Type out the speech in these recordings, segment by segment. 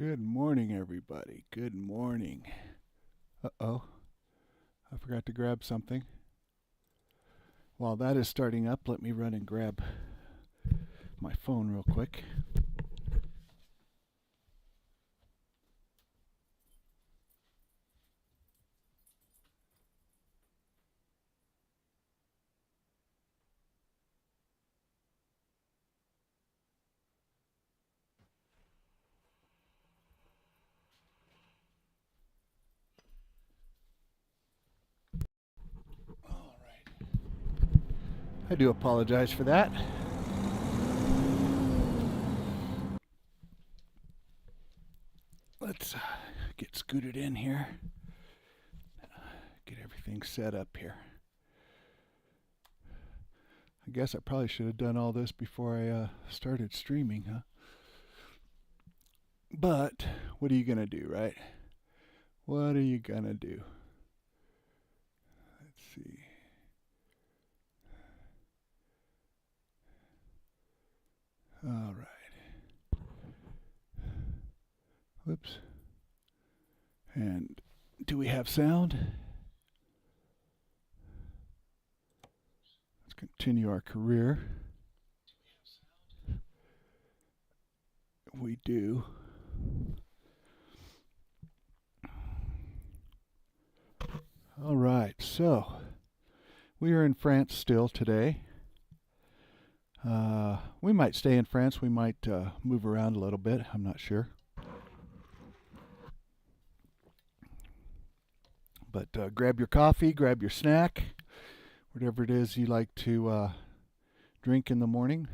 Good morning, everybody. Good morning. Uh-oh, I forgot to grab something. While that is starting up, let me run and grab my phone real quick. All right. I do apologize for that. Let's get scooted in here. Get everything set up here. I guess I probably should have done all this before I started streaming, huh? But what are you going to do, right? What are you going to do? Let's see. All right. Whoops. And do we have sound? Let's continue our career. We do. All right, so we are in France still today. We might stay in France. We might move around a little bit. I'm not sure. But grab your coffee, grab your snack, whatever it is you like to drink in the morning.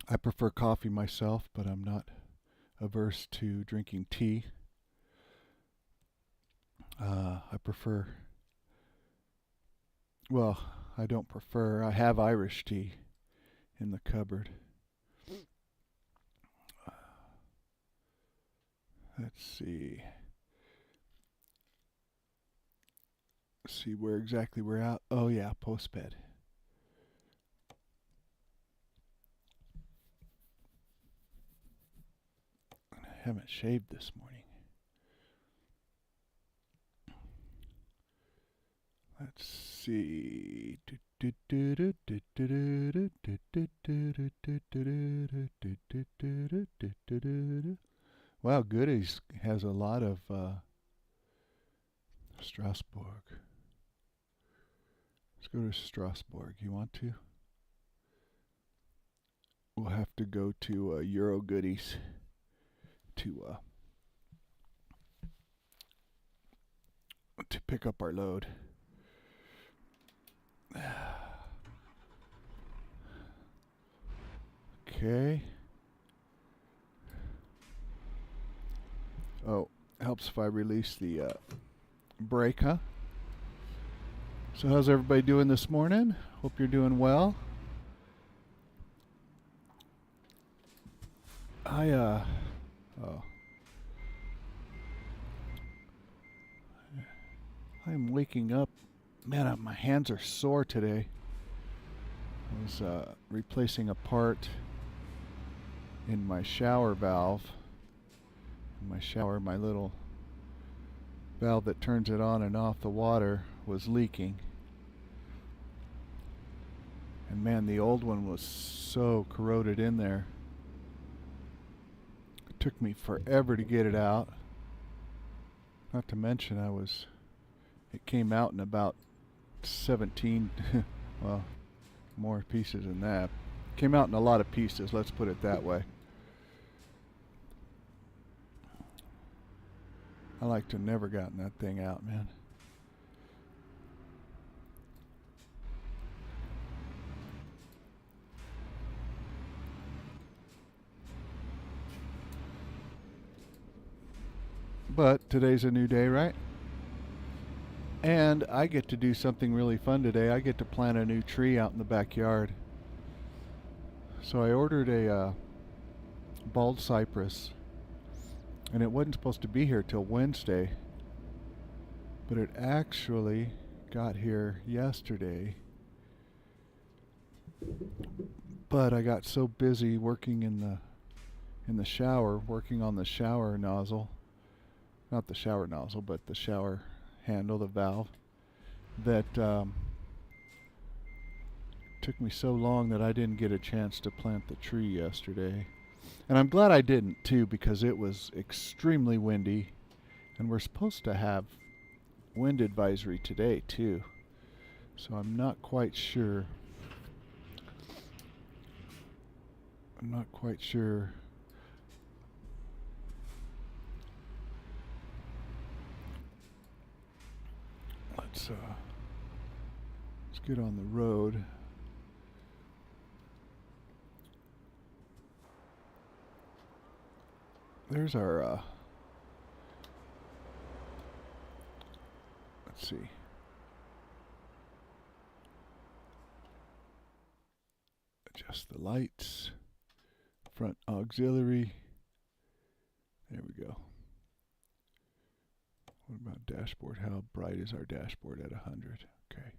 I prefer coffee myself, but I'm not averse to drinking tea. Well, I don't prefer, I have Irish tea in the cupboard. Let's see. See where exactly we're at. Oh yeah, postbed. I haven't shaved this morning. Let's see. Wow, Goodies has a lot of Strasbourg. Let's go to Strasbourg. You want to? We'll have to go to Euro Goodies to pick up our load. Okay. Oh, helps if I release the brake, huh? So how's everybody doing this morning? Hope you're doing well. I I'm waking up. Man, my hands are sore today. I was replacing a part in my shower valve. In my shower, my little valve that turns it on and off the water was leaking. And man, the old one was so corroded in there. It took me forever to get it out. Not to mention it came out in about 17, well, more pieces than that. Came out in a lot of pieces, let's put it that way. I like to never gotten that thing out, man. But today's a new day, right? And I get to do something really fun today. I get to plant a new tree out in the backyard. So I ordered a bald cypress, and it wasn't supposed to be here till Wednesday, but it actually got here yesterday. But I got so busy working in in the shower, working on the shower nozzle. Not the shower nozzle, but the shower handle, the valve. That took me so long that I didn't get a chance to plant the tree yesterday. And I'm glad I didn't, too, because it was extremely windy. And we're supposed to have wind advisory today, too. So I'm not quite sure. Let's get on the road. There's our let's see. Adjust the lights. Front auxiliary. There we go. What about dashboard? How bright is our dashboard at 100? Okay.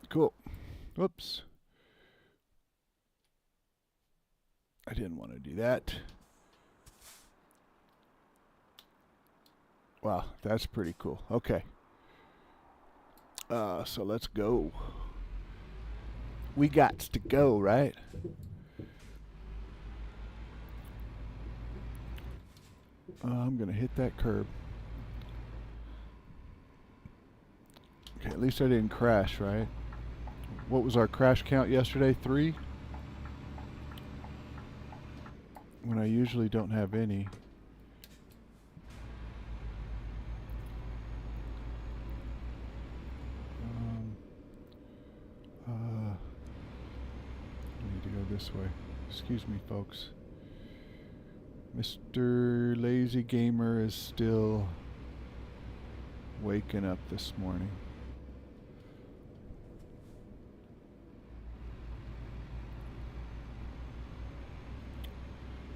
Cool. Whoops. I didn't want to do that. Wow, that's pretty cool. Okay. So let's go. We got to go, right? I'm going to hit that curb. Okay, at least I didn't crash, right? What was our crash count yesterday? 3? When I usually don't have any. I need to go this way. Excuse me, folks. Mr. Lazy Gamer is still waking up this morning.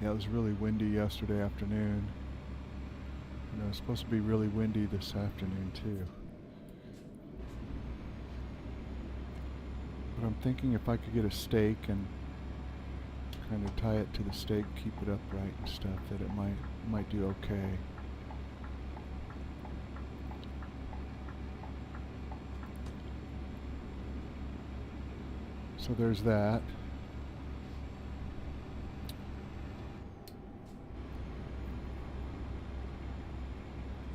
Yeah, it was really windy yesterday afternoon. And it was supposed to be really windy this afternoon too. But I'm thinking if I could get a stake and kind of tie it to the stake, keep it upright and stuff, that it might do okay. So there's that.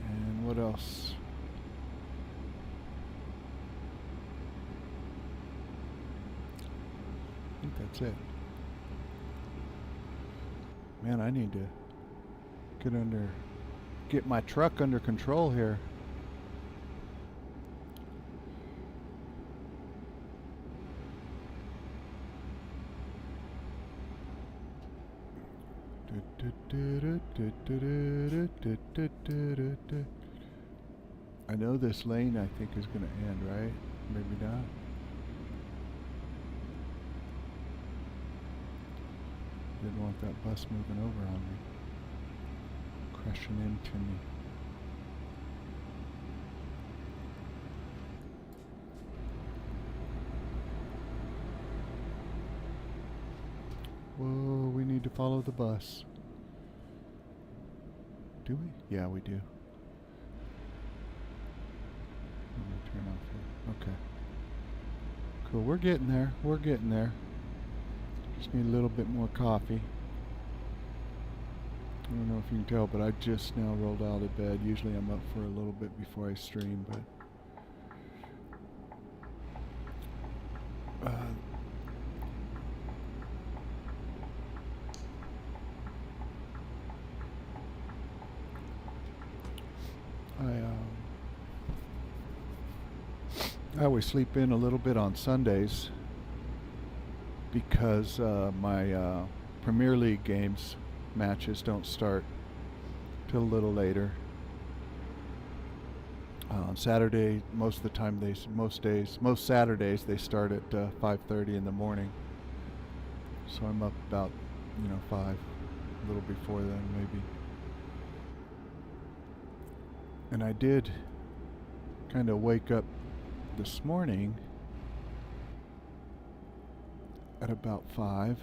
And what else? I think that's it. Man, I need to get my truck under control here. I know this lane I think is going to end, right? Maybe not. Didn't want that bus moving over on me, crashing into me. Whoa, we need to follow the bus. Do we? Yeah, we do. Let me turn off here. Okay. Cool, we're getting there. We're getting there. Just need a little bit more coffee. I don't know if you can tell, but I just now rolled out of bed. Usually I'm up for a little bit before I stream, but I always sleep in a little bit on Sundays because my Premier League games matches don't start till a little later. Saturday, most of the time most Saturdays they start at 5:30 in the morning. So I'm up about 5, a little before then maybe. And I did kind of wake up this morning at about 5.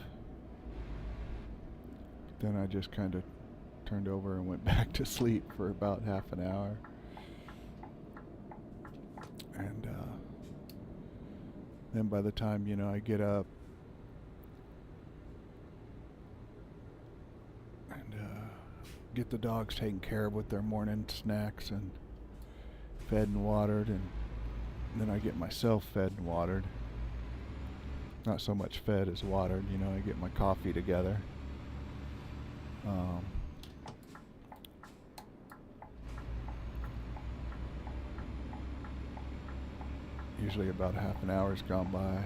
Then I just kind of turned over and went back to sleep for about half an hour. And then by the time, I get up and get the dogs taken care of with their morning snacks and fed and watered, and then I get myself fed and watered. Not so much fed as watered, I get my coffee together. Usually about half an hour's gone by.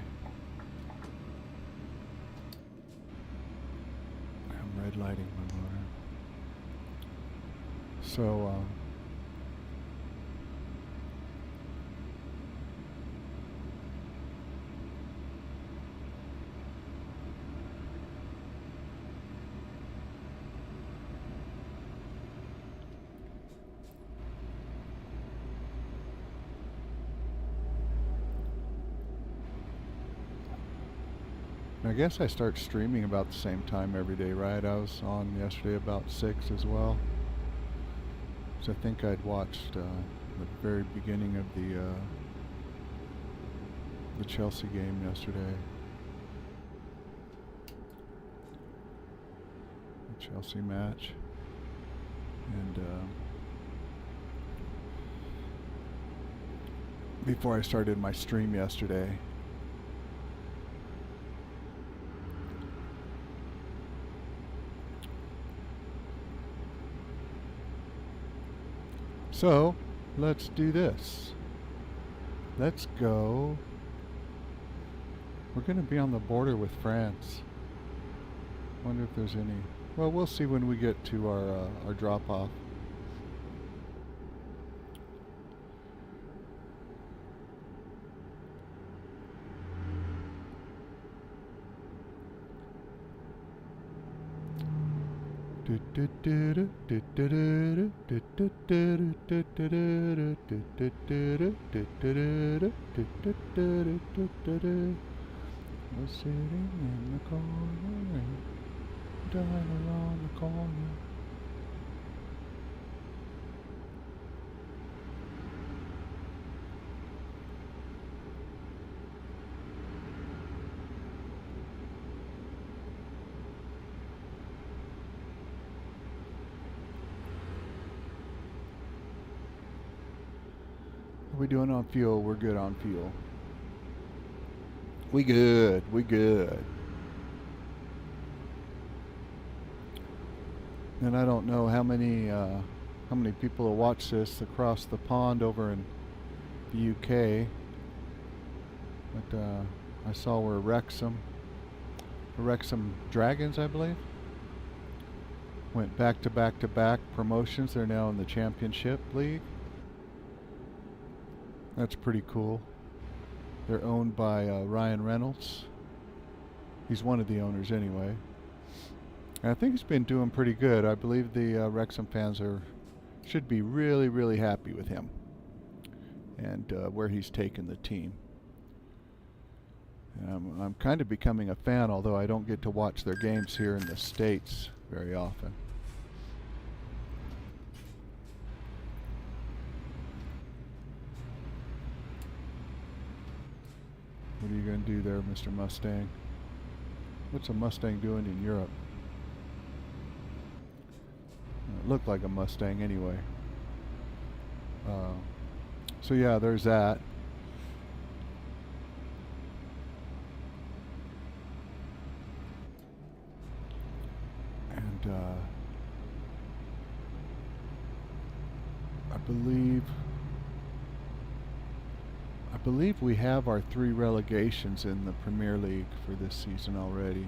I'm red lighting my motor. So, I guess I start streaming about the same time every day, right? I was on yesterday about 6 as well. So I think I'd watched the very beginning of the Chelsea game yesterday. The Chelsea match. And before I started my stream yesterday, so let's do this. Let's go. We're going to be on the border with France. Wonder if there's any. Well, we'll see when we get to our drop off. We'll sitting in the corner, down around the corner. How we doing on fuel? We're good on fuel. We good. And I don't know how many people will watch this across the pond over in the UK. But I saw where Wrexham Dragons, I believe, went back to back promotions. They're now in the Championship League. That's pretty cool. They're owned by Ryan Reynolds. He's one of the owners anyway. And I think he's been doing pretty good. I believe the Wrexham fans should be really, really happy with him and where he's taken the team. I'm kind of becoming a fan, although I don't get to watch their games here in the States very often. What are you going to do there, Mr. Mustang? What's a Mustang doing in Europe? It looked like a Mustang anyway. So yeah, there's that. And I believe we have our 3 relegations in the Premier League for this season already.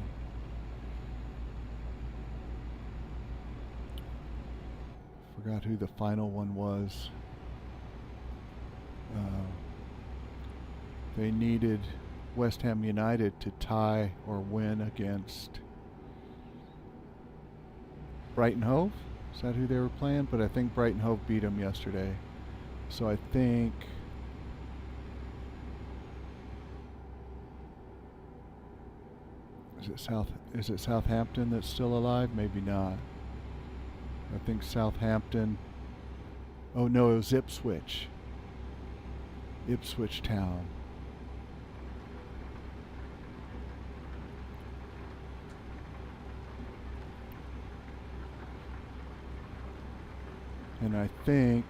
Forgot who the final one was. They needed West Ham United to tie or win against Brighton Hove. Is that who they were playing? But I think Brighton Hove beat them yesterday. So I think Is it Southampton that's still alive? Maybe not. I think Southampton. Oh no, it was Ipswich. Ipswich Town. And I think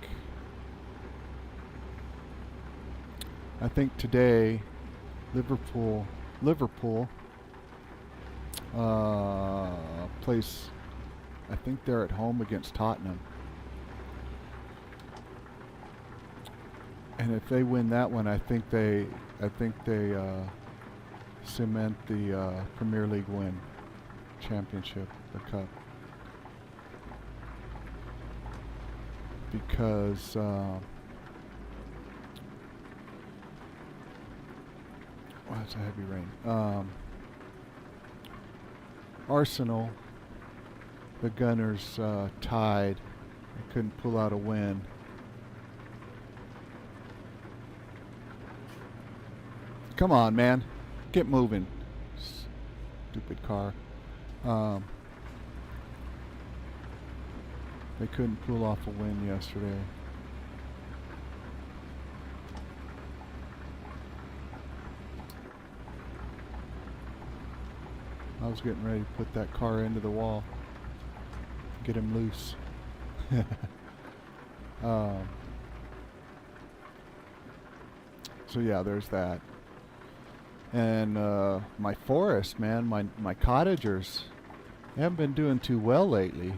today Liverpool plays. I think they're at home against Tottenham. And if they win that one, I think they cement the Premier League win, championship, the cup. Because it's a heavy rain. Arsenal, the Gunners tied. They couldn't pull out a win. Come on, man. Get moving. Stupid car. They couldn't pull off a win yesterday. I was getting ready to put that car into the wall. Get him loose. So yeah, there's that. And my forest, man, my cottagers, they haven't been doing too well lately.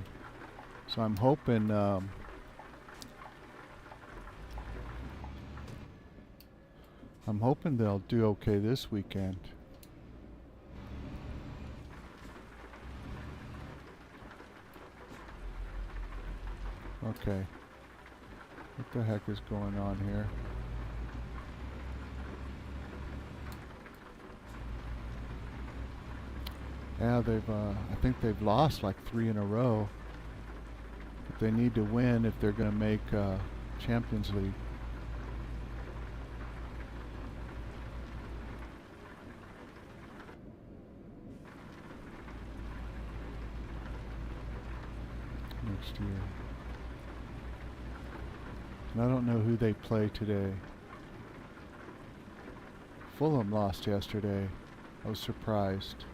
So I'm hoping they'll do okay this weekend. Okay. What the heck is going on here? Yeah, I think they've lost like 3 in a row. But they need to win if they're going to make Champions League. Next year. And I don't know who they play today. Fulham lost yesterday. I was surprised.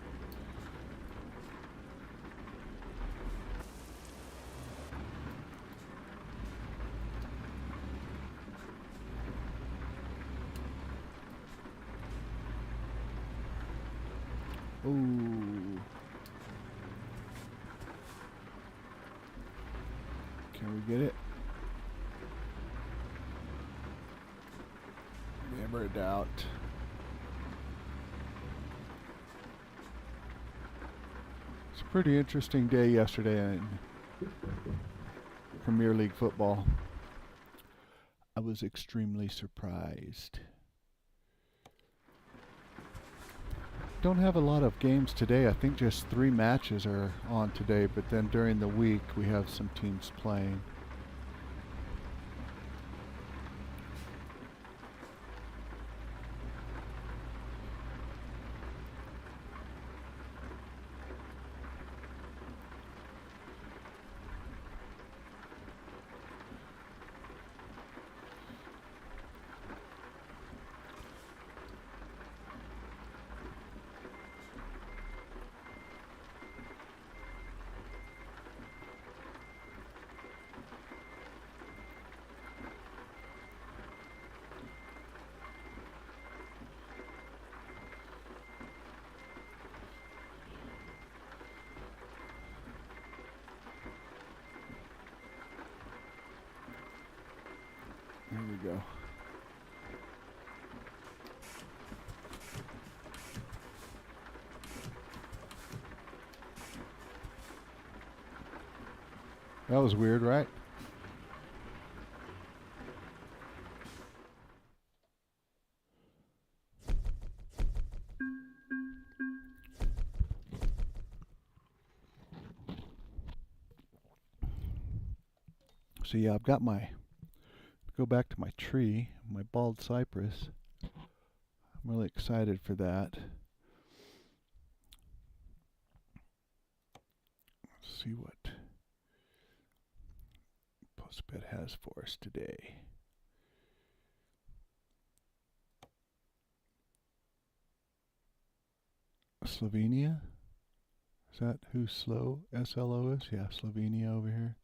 Ooh. Can we get it? Never a doubt. It's a pretty interesting day yesterday in Premier League football. I was extremely surprised. Don't have a lot of games today. I think just 3 matches are on today, but then during the week we have some teams playing. Here we go. That was weird, right? So yeah, I've got go back to my tree, my bald cypress. I'm really excited for that. See what Postbet has for us today. Slovenia? Is that who SLO is? Yeah, Slovenia over here.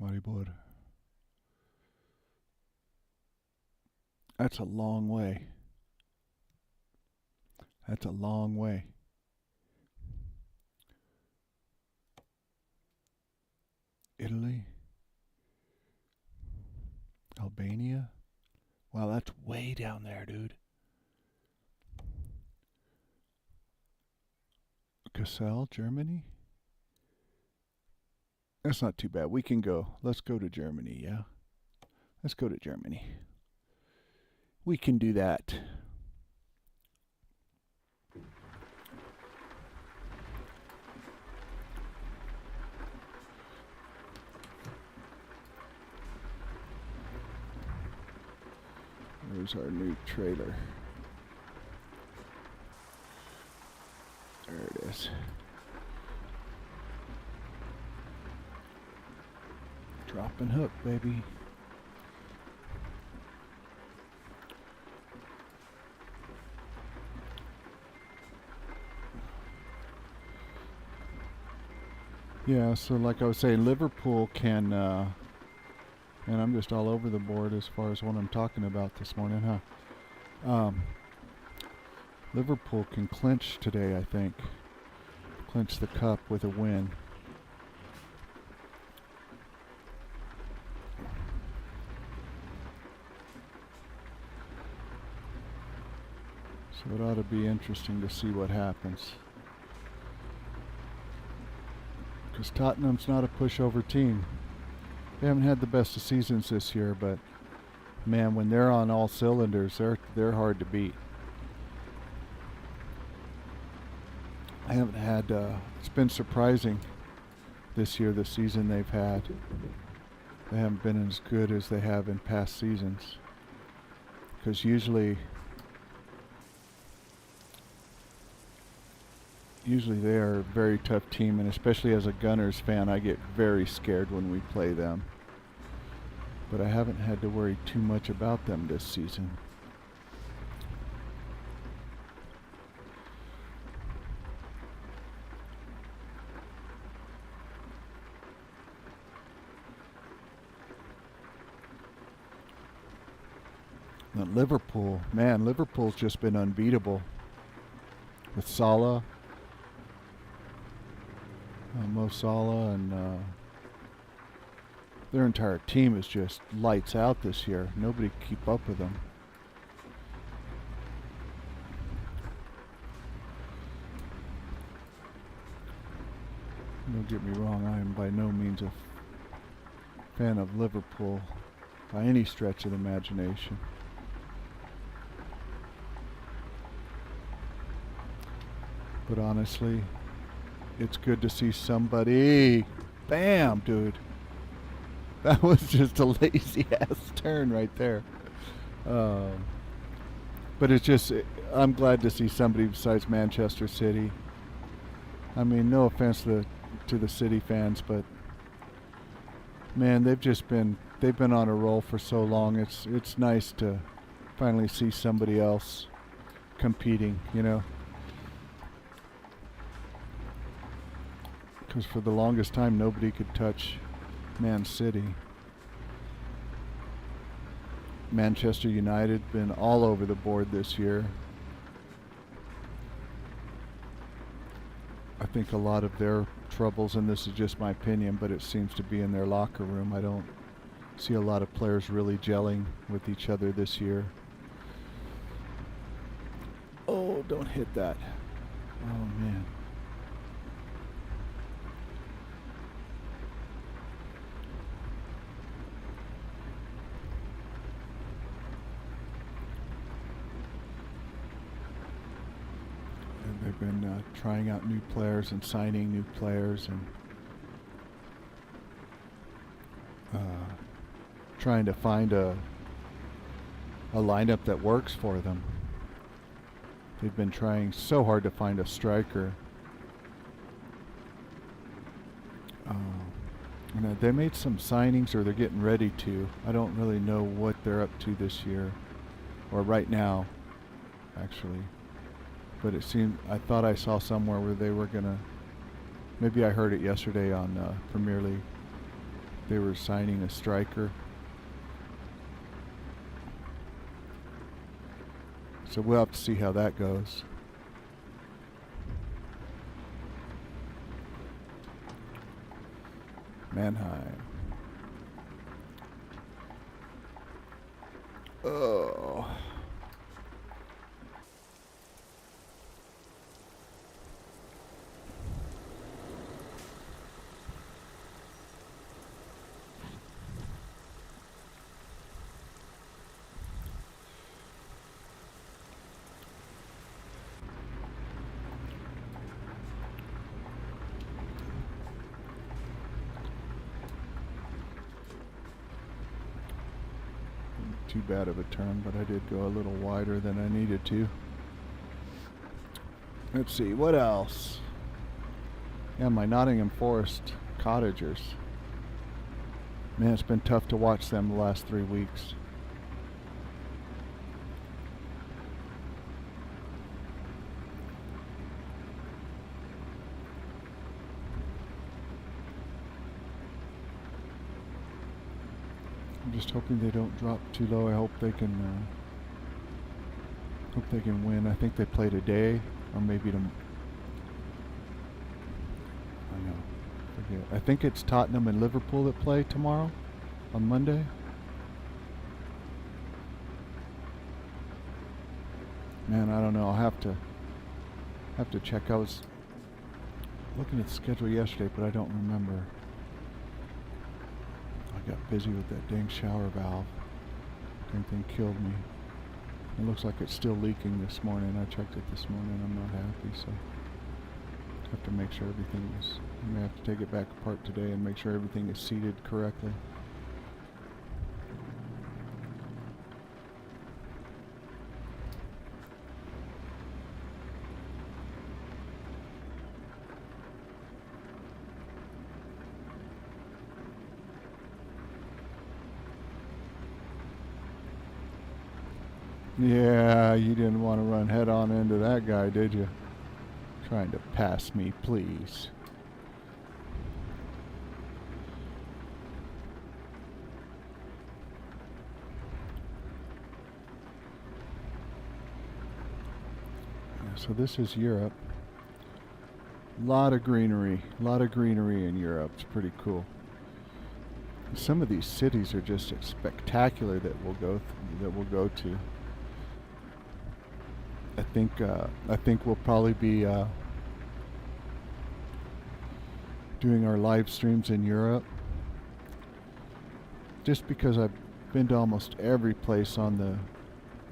Maribor. That's a long way. That's a long way. Italy. Albania. Wow, that's way down there, dude. Kassel, Germany? That's not too bad. We can go. Let's go to Germany, yeah? Let's go to Germany. We can do that. There's our new trailer. There it is. Drop and hook, baby. Yeah, so like I was saying, Liverpool can, and I'm just all over the board as far as what I'm talking about this morning, huh? Liverpool can clinch today, I think. Clinch the cup with a win. So it ought to be interesting to see what happens. Because Tottenham's not a pushover team. They haven't had the best of seasons this year, but man, when they're on all cylinders, they're hard to beat. I haven't had. It's been surprising this year, the season they've had. They haven't been as good as they have in past seasons. Because usually they are a very tough team, and especially as a Gunners fan, I get very scared when we play them. But I haven't had to worry too much about them this season. But Liverpool, man, Liverpool's just been unbeatable. With Salah, Mo Salah, and their entire team is just lights out this year. Nobody can keep up with them. Don't get me wrong, I am by no means a fan of Liverpool by any stretch of the imagination. But honestly, it's good to see somebody. Bam, dude. That was just a lazy ass turn right there. But it's just, I'm glad to see somebody besides Manchester City. I mean, no offense to the City fans, but man, they've been on a roll for so long. It's nice to finally see somebody else competing, you know. Because for the longest time, nobody could touch Man City. Manchester United been all over the board this year. I think a lot of their troubles, and this is just my opinion, but it seems to be in their locker room. I don't see a lot of players really gelling with each other this year. Oh, don't hit that. Oh, man. They've been trying out new players and signing new players and trying to find a lineup that works for them. They've been trying so hard to find a striker. They made some signings, or they're getting ready to. I don't really know what they're up to this year, or right now, actually. But it seemed, I thought I saw somewhere where they were gonna, maybe I heard it yesterday on Premier League. They were signing a striker. So we'll have to see how that goes. Mannheim. Oh. Too bad of a turn, but I did go a little wider than I needed to. Let's see, what else? Yeah, my Nottingham Forest Cottagers. Man, it's been tough to watch them the last 3 weeks. I'm just hoping they don't drop too low. I hope they can win. I think they play today, or maybe I know. Forget. I think it's Tottenham and Liverpool that play tomorrow, on Monday. Man, I don't know. I'll have to check. I was looking at the schedule yesterday, but I don't remember. I got busy with that dang shower valve. Dang thing killed me. It looks like it's still leaking this morning. I checked it this morning. I'm not happy, so I have to make sure everything is. I may have to take it back apart today and make sure everything is seated correctly. Yeah, you didn't want to run head on into that guy, did you? Trying to pass me, please. So this is Europe. Lot of greenery in Europe. It's pretty cool. Some of these cities are just spectacular that we'll go to. I think we'll probably be doing our live streams in Europe, just because I've been to almost every place on the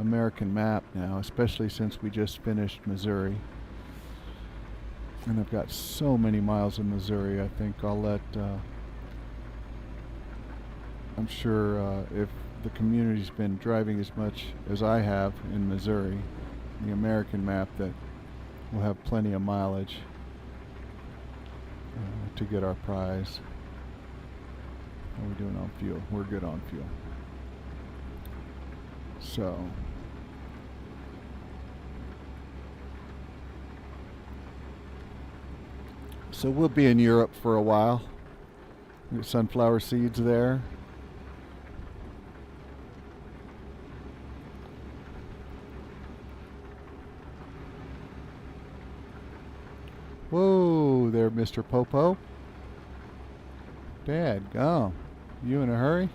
American map now, especially since we just finished Missouri, and I've got so many miles in Missouri. I think I'll let I'm sure if the community's been driving as much as I have in Missouri, the American map, that we'll have plenty of mileage to get our prize. How are we doing on fuel? We're good on fuel. So we'll be in Europe for a while. Get sunflower seeds there. Whoa there, Mr. Popo. Dadgum. You in a hurry?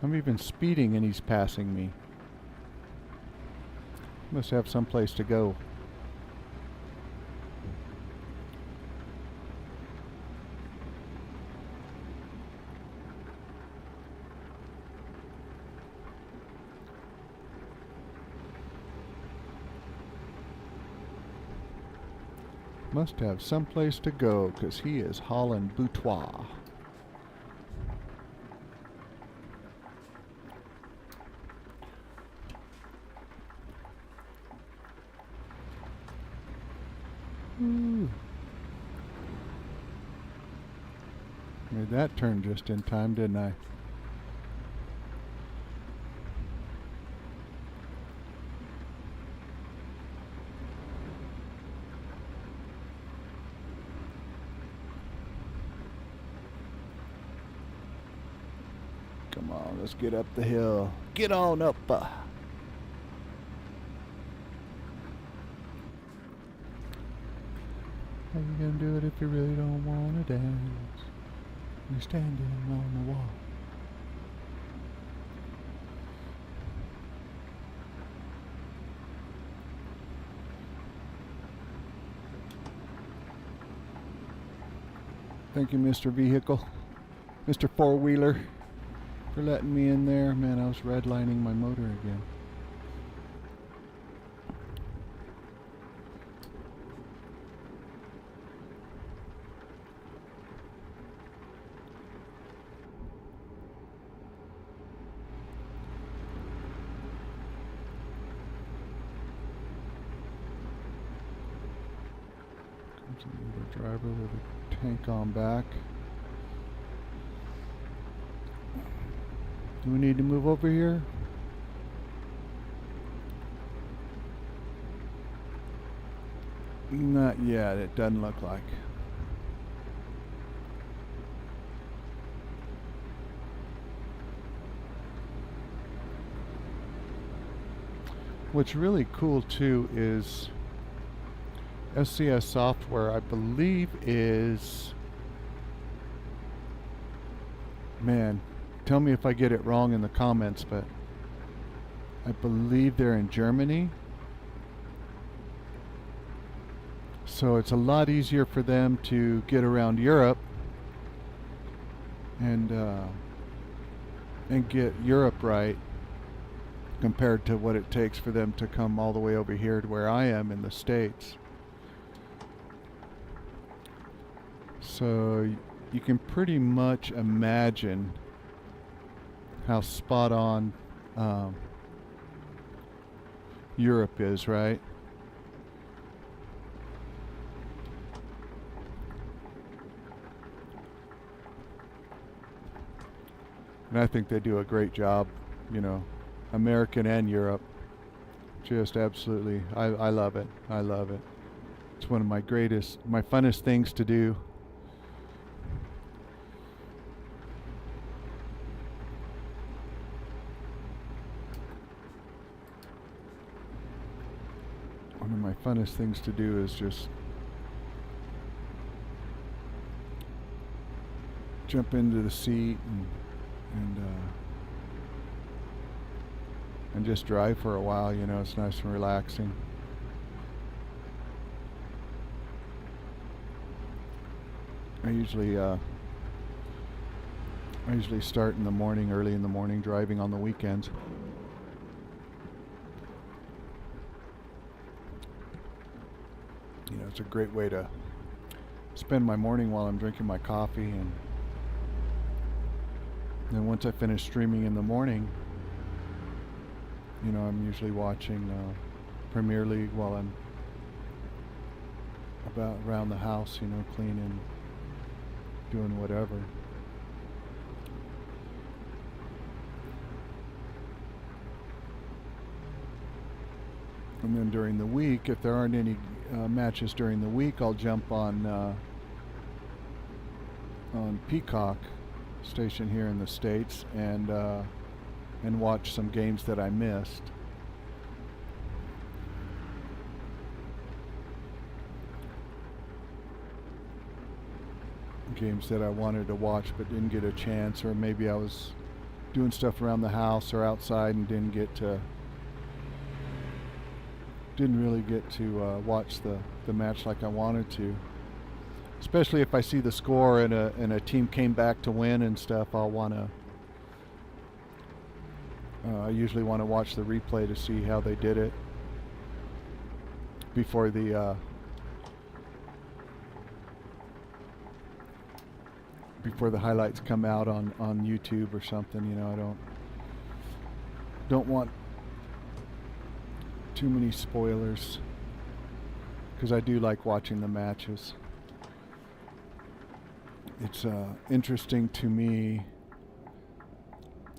I'm even speeding and he's passing me. Must have some place to go. Must have some place to go, 'cause he is hauling boutoir. Made that turn just in time, didn't I? Come on, let's get up the hill. Get on up. How you gonna do it if you really don't wanna dance? You're standing on the wall. Thank you, Mr. Vehicle. Mr. Four-Wheeler, for letting me in there. Man, I was redlining my motor again. Comes another driver with a tank on back. Do we need to move over here? Not yet, it doesn't look like. What's really cool too is SCS software, I believe, is, man, tell me if I get it wrong in the comments, but I believe they're in Germany. So it's a lot easier for them to get around Europe and get Europe right compared to what it takes for them to come all the way over here to where I am in the States. So you can pretty much imagine how spot on Europe is, right? And I think they do a great job, you know, American and Europe. Just absolutely, I love it. I love it. It's one of my funnest things to do. One of my funnest things to do is just jump into the seat and just drive for a while. You know, it's nice and relaxing. I usually start in the morning, early in the morning, driving on the weekends. You know, it's a great way to spend my morning while I'm drinking my coffee, and then once I finish streaming in the morning, you know, I'm usually watching Premier League while I'm around the house, you know, cleaning, doing whatever. And then during the week, if there aren't any matches during the week, I'll jump on Peacock station here in the States and watch some games that I missed. Games that I wanted to watch but didn't get a chance, or maybe I was doing stuff around the house or outside and didn't really get to watch the match like I wanted to. Especially if I see the score and a team came back to win and stuff, I usually want to watch the replay to see how they did it before the highlights come out on YouTube or something. You know, I don't want too many spoilers, because I do like watching the matches. it's interesting to me.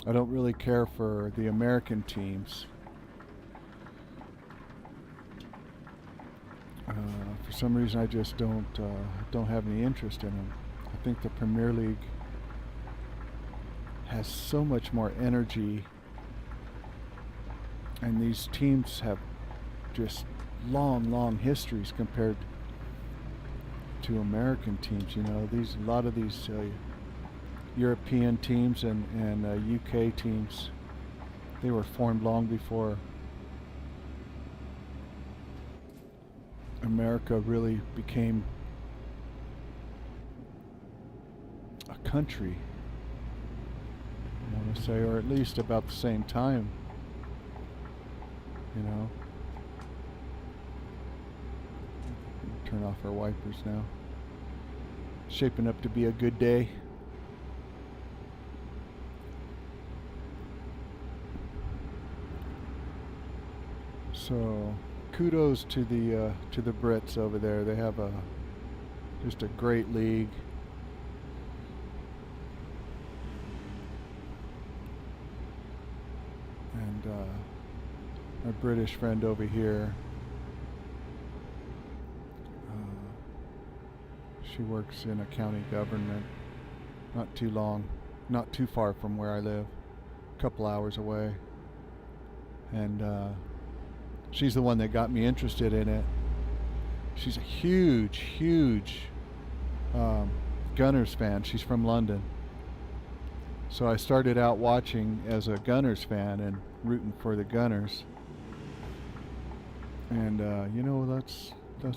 I don't really care for the American teams. For some reason, I just don't have any interest in them. I think the Premier League has so much more energy, and these teams have just long histories compared to American teams. You know, a lot of these European teams and UK teams, they were formed long before America really became a country, I want to say, or at least about the same time, you know. Turn off our wipers now. Shaping up to be a good day. So kudos to the Brits over there. They have just a great league. And my British friend over here, she works in a county government, not too far from where I live, a couple hours away. And she's the one that got me interested in it. She's a huge Gunners fan. She's from London. So I started out watching as a Gunners fan and rooting for the Gunners. And you know, let's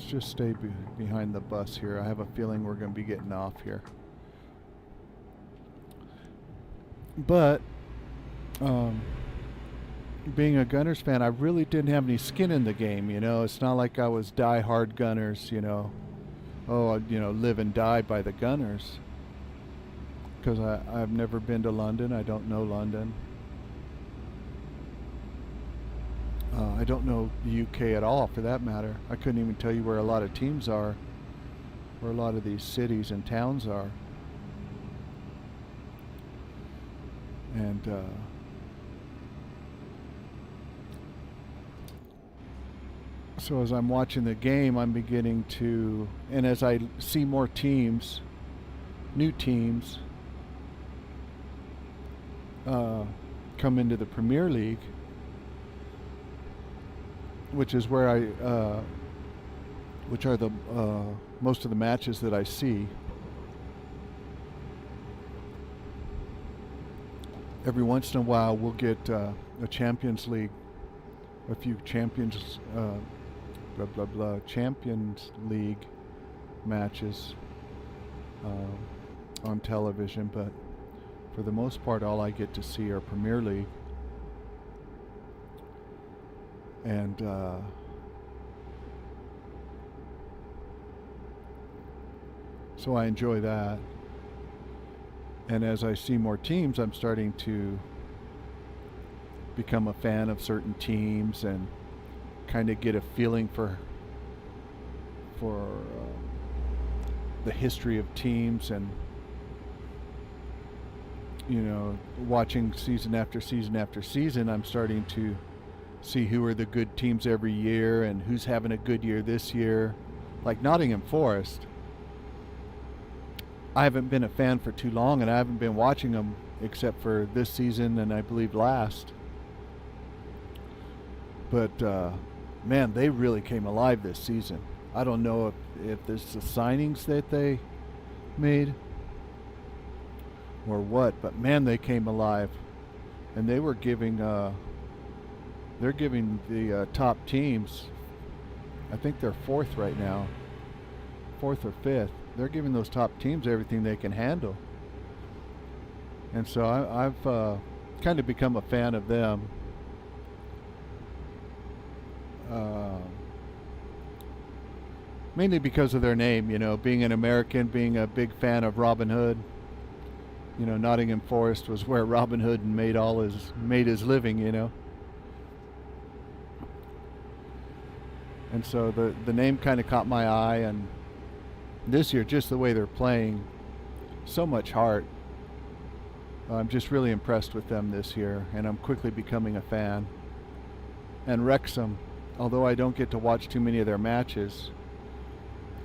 just stay behind the bus here. I have a feeling we're going to be getting off here. But being a Gunners fan, I really didn't have any skin in the game. You know, it's not like I was die-hard Gunners. You know, live and die by the Gunners. Because I've never been to London. I don't know London. I don't know the UK at all, for that matter. I couldn't even tell you where a lot of teams are, where a lot of these cities and towns are. And so as I'm watching the game, I'm beginning to, and as I see more teams, new teams, come into the Premier League, which is where which are the most of the matches that I see. Every once in a while, we'll get a Champions League, a few Champions League matches on television, but for the most part, all I get to see are Premier League. And so I enjoy that. And as I see more teams, I'm starting to become a fan of certain teams and kind of get a feeling for the history of teams, and you know, watching season after season after season, I'm starting to see who are the good teams every year and who's having a good year this year. Like Nottingham Forest, I haven't been a fan for too long, and I haven't been watching them except for this season and I believe last. But man, they really came alive this season. I don't know if there's the signings that they made or what, but man, they came alive, and they were giving they're giving the top teams, I think they're fourth right now, fourth or fifth, they're giving those top teams everything they can handle. And so I've kind of become a fan of them. Mainly because of their name, you know, being an American, being a big fan of Robin Hood. You know, Nottingham Forest was where Robin Hood made his living, you know. And so the name kind of caught my eye, and this year, just the way they're playing, so much heart. I'm just really impressed with them this year, and I'm quickly becoming a fan. And Wrexham, although I don't get to watch too many of their matches,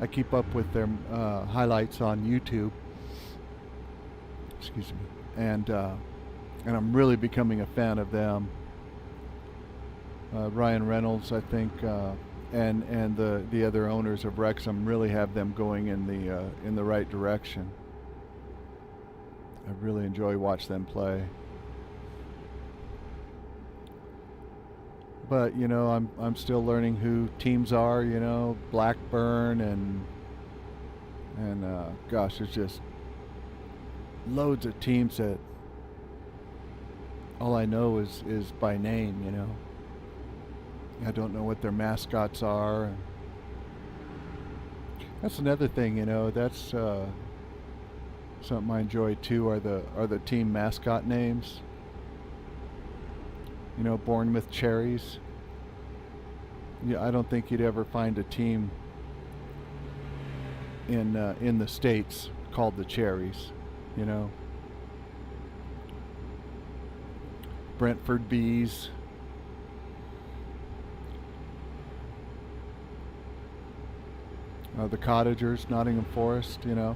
I keep up with their highlights on YouTube. Excuse me, and I'm really becoming a fan of them. Ryan Reynolds, I think, and the other owners of Wrexham really have them going in the right direction. I really enjoy watching them play. But I'm still learning who teams are. Blackburn and gosh, there's just loads of teams that all I know is by name. I don't know what their mascots are. And that's another thing. That's something I enjoy too. Are the team mascot names? Bournemouth Cherries. Yeah, I don't think you'd ever find a team in the States called the Cherries. Brentford Bees. The Cottagers, Nottingham Forest. I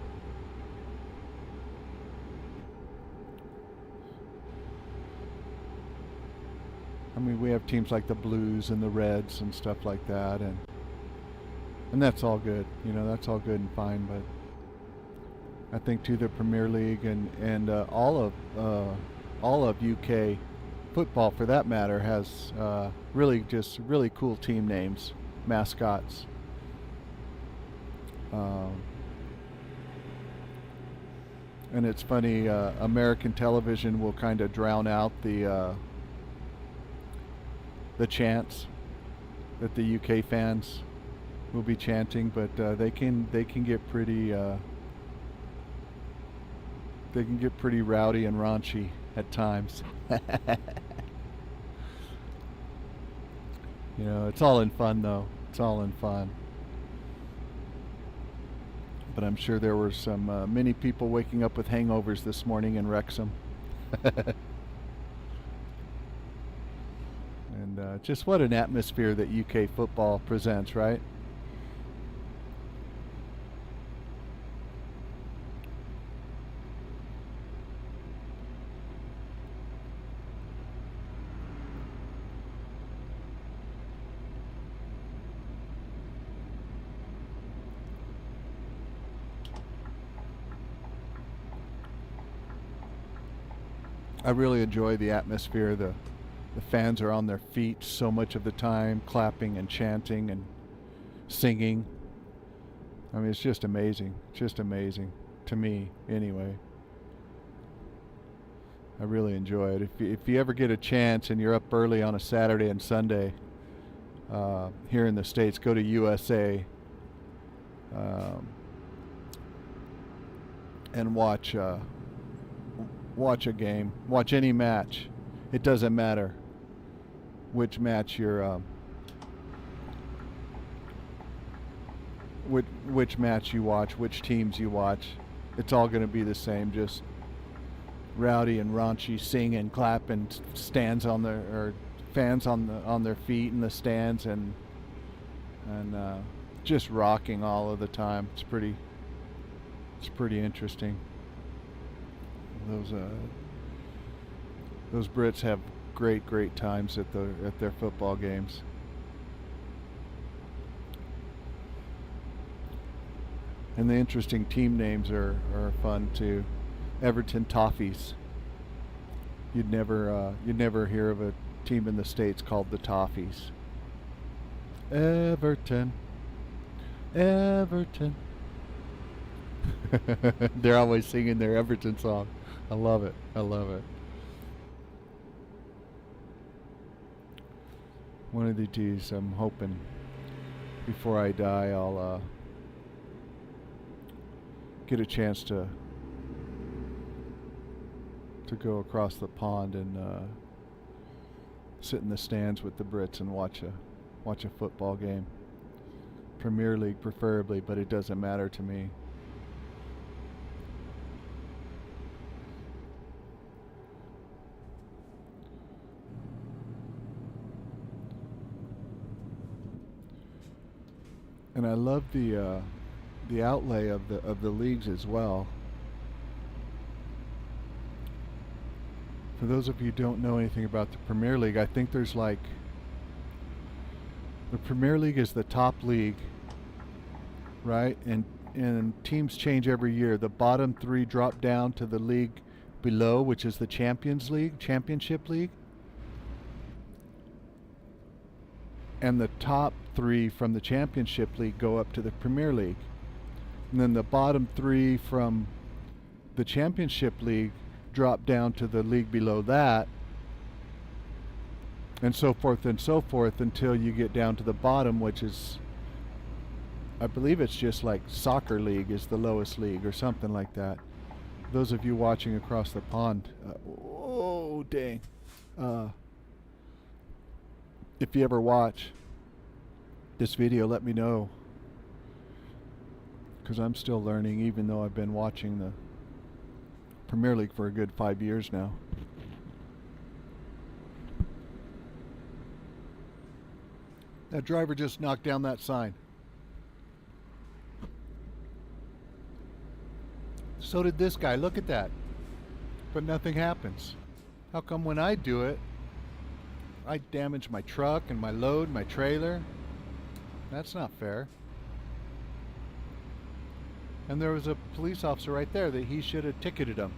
mean, we have teams like the Blues and the Reds and stuff like that, and that's all good. That's all good and fine. But I think too, the Premier League and all of UK football, for that matter, has really cool team names, mascots. And it's funny, American television will kind of drown out the chants that the UK fans will be chanting, but they can get pretty rowdy and raunchy at times. It's all in fun though. It's all in fun. But I'm sure there were some many people waking up with hangovers this morning in Wrexham. And just what an atmosphere that UK football presents, right? I really enjoy the atmosphere. The fans are on their feet so much of the time, clapping and chanting and singing. I mean, it's just amazing. Just amazing to me, anyway. I really enjoy it. If you ever get a chance and you're up early on a Saturday and Sunday here in the States, go to USA and watch a game, watch any match. It doesn't matter which match which match you watch, which teams you watch. It's all going to be the same, just rowdy and raunchy, sing and clap, and stands on or fans on their feet in the stands, and just rocking all of the time. It's pretty interesting. Those Brits have great times at their football games. And the interesting team names are fun too. Everton Toffees. You'd never hear of a team in the States called the Toffees. Everton. They're always singing their Everton song. I love it. One of these days, I'm hoping before I die, I'll get a chance to go across the pond and sit in the stands with the Brits and watch a football game. Premier League preferably, but it doesn't matter to me. And I love the outlay of the leagues as well. For those of you who don't know anything about the Premier League, I think there's like the Premier League is the top league, right? And teams change every year. The bottom three drop down to the league below, which is the Championship League. And the top three from the Championship League go up to the Premier League. And then the bottom three from the Championship League drop down to the league below that, and so forth until you get down to the bottom, which is, I believe it's just like soccer league is the lowest league or something like that. Those of you watching across the pond, oh dang. If you ever watch this video, let me know, because I'm still learning, even though I've been watching the Premier League for a good 5 years now. That driver just knocked down that sign. So did this guy. Look at that. But nothing happens. How come when I do it, I damage my truck and my load, my trailer? That's not fair. And there was a police officer right there that he should have ticketed him.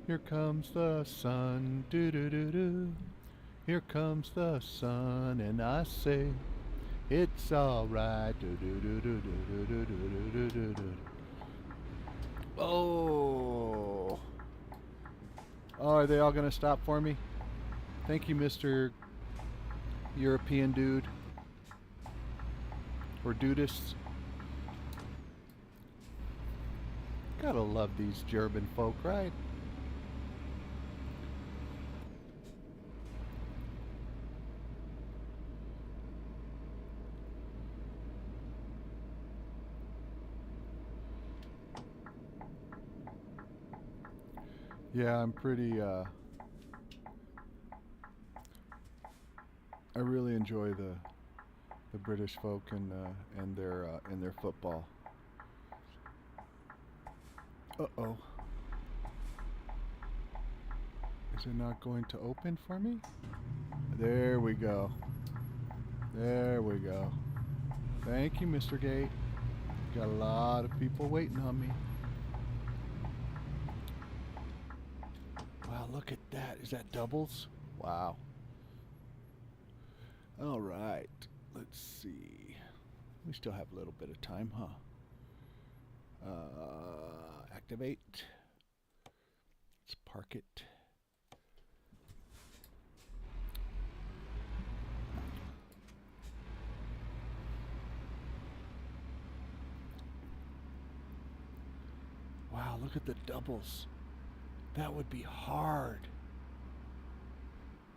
Here comes the sun, do do do do. Here comes the sun, and I say, it's alright, do do do do do do do do do do. Oh, are they all gonna stop for me? Thank you, Mr. European dude or dudists. Gotta love these German folk, right? Yeah, I'm pretty I really enjoy the British folk and their football. Uh-oh. Is it not going to open for me? There we go. There we go. Thank you, Mr. Gate. Got a lot of people waiting on me. Wow, look at that. Is that doubles? Wow. All right. Let's see. We still have a little bit of time, huh? Activate. Let's park it. Wow, look at the doubles. That would be hard.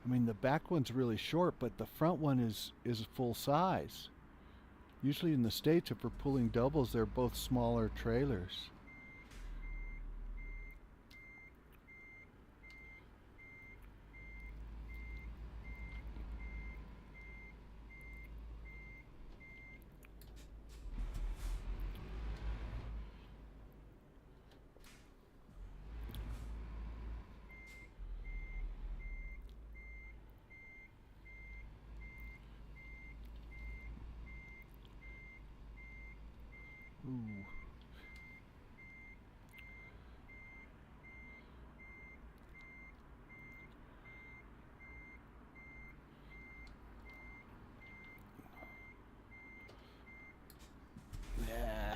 I mean, the back one's really short, but the front one is full size. Usually in the States, if we're pulling doubles, they're both smaller trailers. Ooh. Yeah.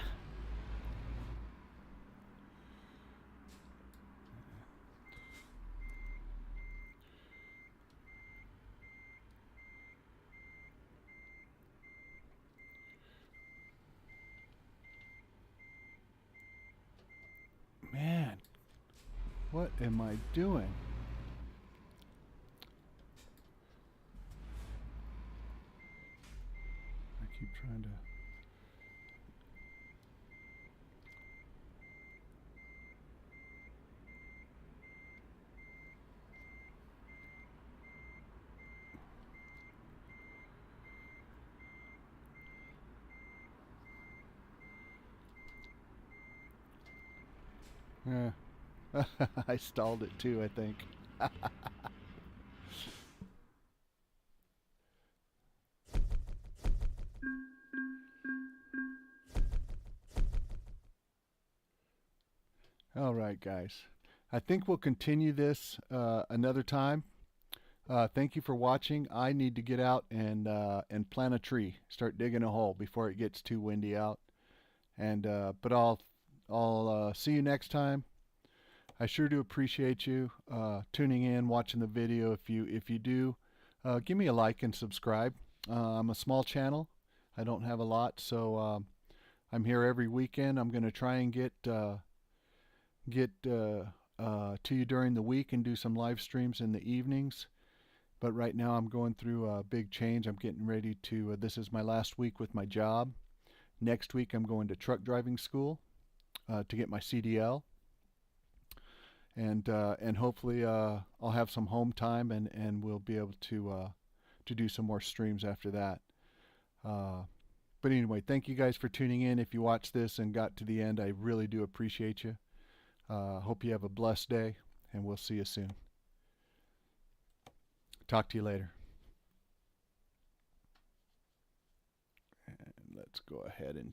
Man, what am I doing? I keep trying to... Yeah. I stalled it too, I think. All right, guys. I think we'll continue this another time. Thank you for watching. I need to get out and plant a tree, start digging a hole before it gets too windy out. And but I'll see you next time. I sure do appreciate you tuning in, watching the video. If you do, give me a like and subscribe. I'm a small channel. I don't have a lot, so I'm here every weekend. I'm going to try and get to you during the week and do some live streams in the evenings. But right now I'm going through a big change. I'm getting ready to. This is my last week with my job. Next week I'm going to truck driving school to get my CDL, and hopefully I'll have some home time and we'll be able to do some more streams after that. Uh, but anyway, thank you guys for tuning in. If you watched this and got to the end, I really do appreciate you. Hope you have a blessed day, and we'll see you soon. Talk to you later. And let's go ahead and